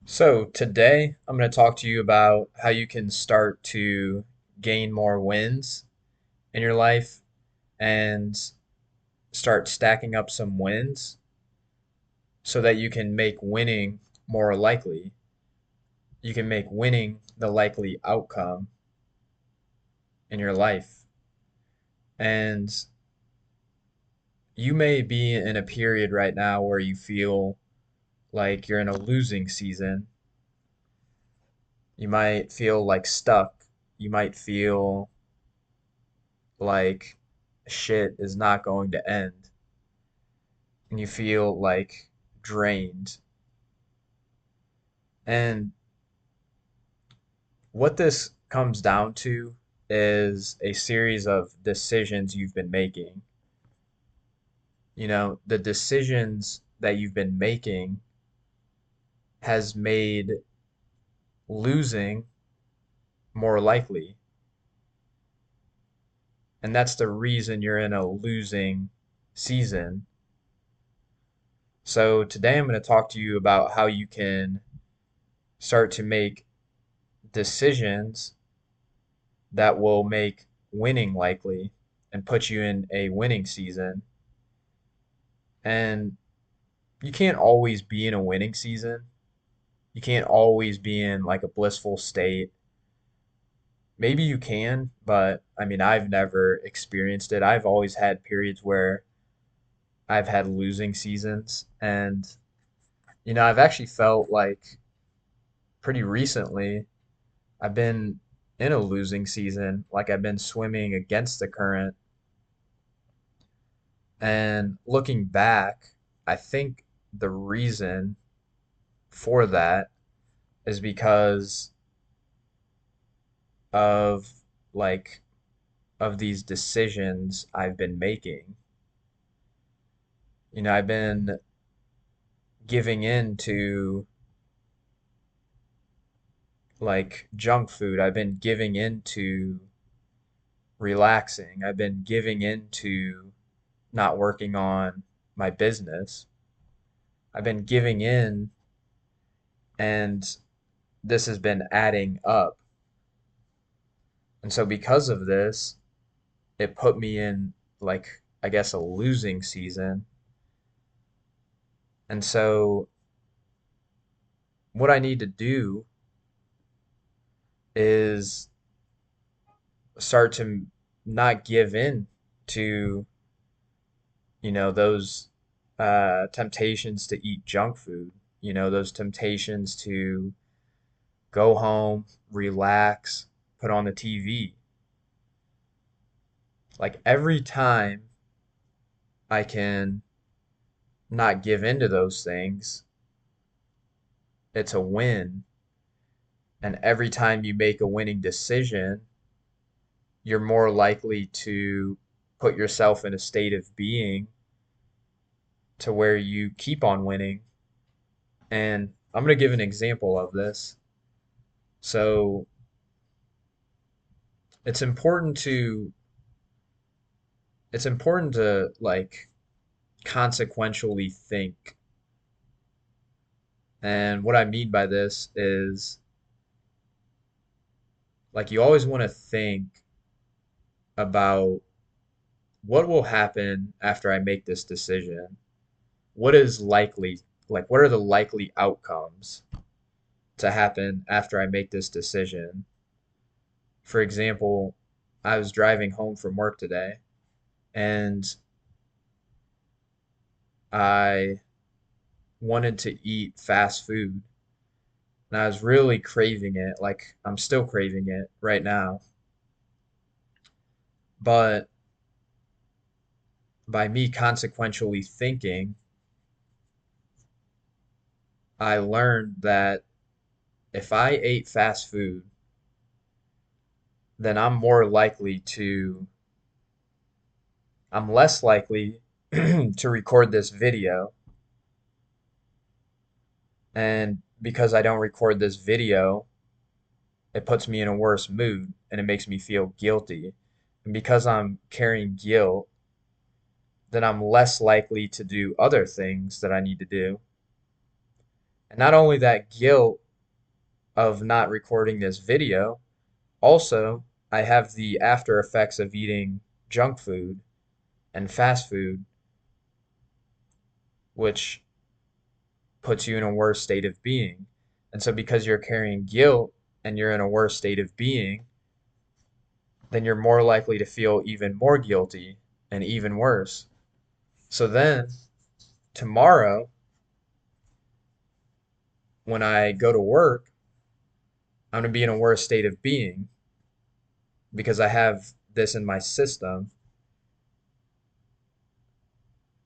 So, today I'm going to talk to you about how you can start to gain more wins in your life and start stacking up some wins so that you can make winning more likely. You can make winning the likely outcome in your life. And you may be in a period right now where you feel like you're in a losing season. You might feel like stuck. You might feel like shit is not going to end and you feel like drained. And what this comes down to is a series of decisions you've been making. The decisions that you've been making has made losing more likely. And that's the reason you're in a losing season. So today I'm going to talk to you about how you can start to make decisions that will make winning likely and put you in a winning season. And you can't always be in a winning season. You can't always be in like a blissful state. Maybe you can, but I mean, I've never experienced it. I've always had periods where I've had losing seasons. And, I've actually felt like pretty recently I've been in a losing season. Like I've been swimming against the current. And looking back, I think the reason for that is because of like of these decisions I've been making. I've been giving in to like junk food. I've been giving in to relaxing. I've been giving in to not working on my business. I've been giving in and this has been adding up. And so because of this, it put me in like I guess a losing season. And so what I need to do is start to not give in to, those temptations to eat junk food, those temptations to go home, relax, put on the TV. Like every time I can not give in to those things, it's a win. And every time you make a winning decision, you're more likely to put yourself in a state of being to where you keep on winning. And I'm going to give an example of this. So it's important to it's important to like consequentially think. And what I mean by this is like you always want to think about what will happen after I make this decision. What is likely, like what are the likely outcomes to happen after I make this decision? For example, I was driving home from work today and I wanted to eat fast food and I was really craving it. Like I'm still craving it right now. But by me consequentially thinking, I learned that if I ate fast food, then I'm less likely to record this video. And because I don't record this video, it puts me in a worse mood and it makes me feel guilty. And because I'm carrying guilt, then I'm less likely to do other things that I need to do. And not only that guilt of not recording this video, also I have the after effects of eating junk food and fast food, which puts you in a worse state of being. And so because you're carrying guilt and you're in a worse state of being, then you're more likely to feel even more guilty and even worse. So then tomorrow, when I go to work, I'm going to be in a worse state of being because I have this in my system.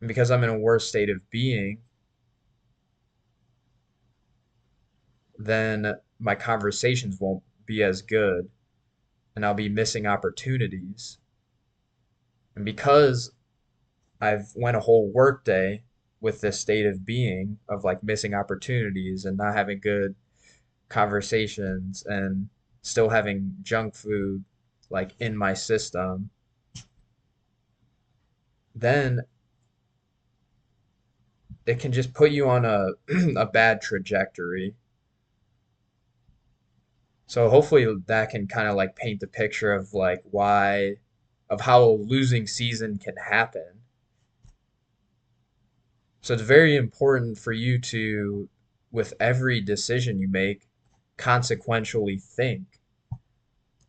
And because I'm in a worse state of being, then my conversations won't be as good and I'll be missing opportunities. And because I've went a whole work day with this state of being of like missing opportunities and not having good conversations and still having junk food like in my system, then it can just put you on a a bad trajectory. So hopefully that can kind of like paint the picture of like why of how a losing season can happen. So it's very important for you to, with every decision you make, consequentially think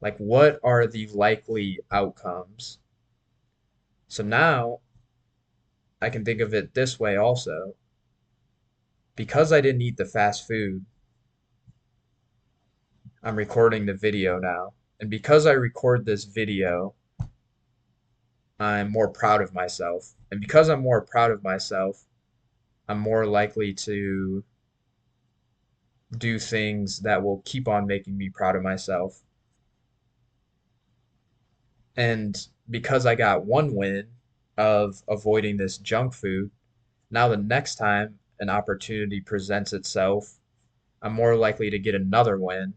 like what are the likely outcomes. So now I can think of it this way also. Because I didn't eat the fast food, I'm recording the video now. And because I record this video, I'm more proud of myself. And because I'm more proud of myself, I'm more likely to do things that will keep on making me proud of myself. And because I got one win of avoiding this junk food, now the next time an opportunity presents itself, I'm more likely to get another win.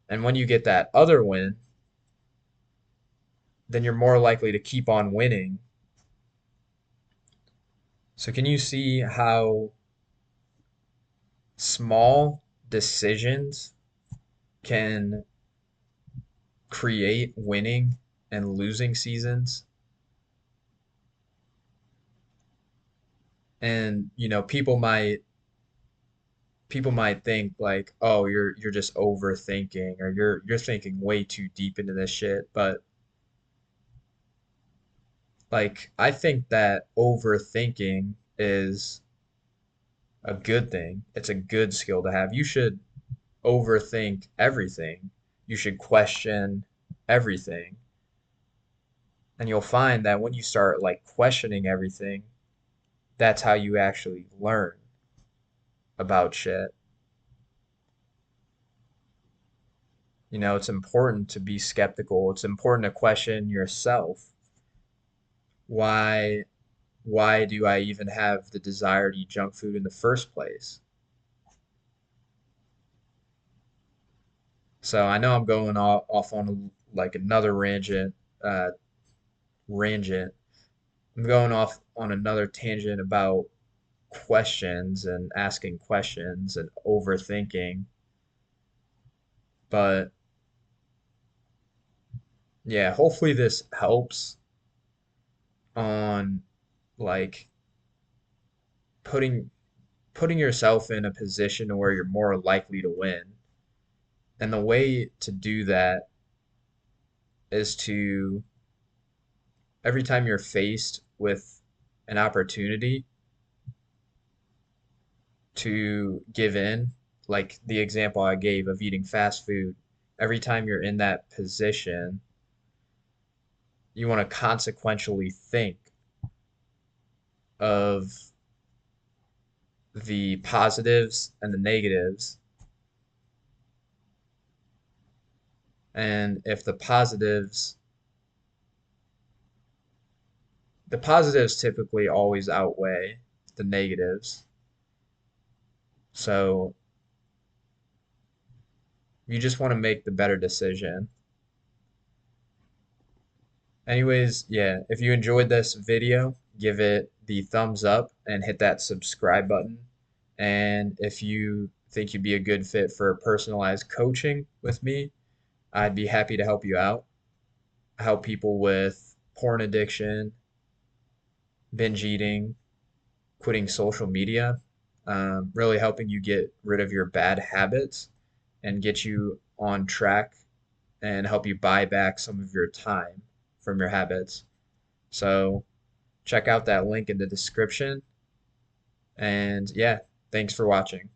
And when you get that other win, then you're more likely to keep on winning. So can you see how small decisions can create winning and losing seasons? And people might think like, "Oh, you're just overthinking or you're thinking way too deep into this shit." But like I think that overthinking is a good thing. It's a good skill to have. You should overthink everything. You should question everything. And you'll find that when you start like questioning everything, that's how you actually learn about shit. It's important to be skeptical. It's important to question yourself. Why why do I even have the desire to eat junk food in the first place? So I know I'm going off on like another uh, rangent. I'm going off on another tangent about questions and asking questions and overthinking. But yeah, hopefully this helps on like putting putting yourself in a position where you're more likely to win. And the way to do that is to every time you're faced with an opportunity to give in, like the example I gave of eating fast food, every time you're in that position, you want to consequentially think of the positives and the negatives. And if the positives typically always outweigh the negatives. So you just want to make the better decision. Anyways, yeah, if you enjoyed this video, give it the thumbs up and hit that subscribe button. And if you think you'd be a good fit for personalized coaching with me, I'd be happy to help you out. I help people with porn addiction, binge eating, quitting social media, really helping you get rid of your bad habits and get you on track and help you buy back some of your time from your habits. So check out that link in the description. And yeah, thanks for watching.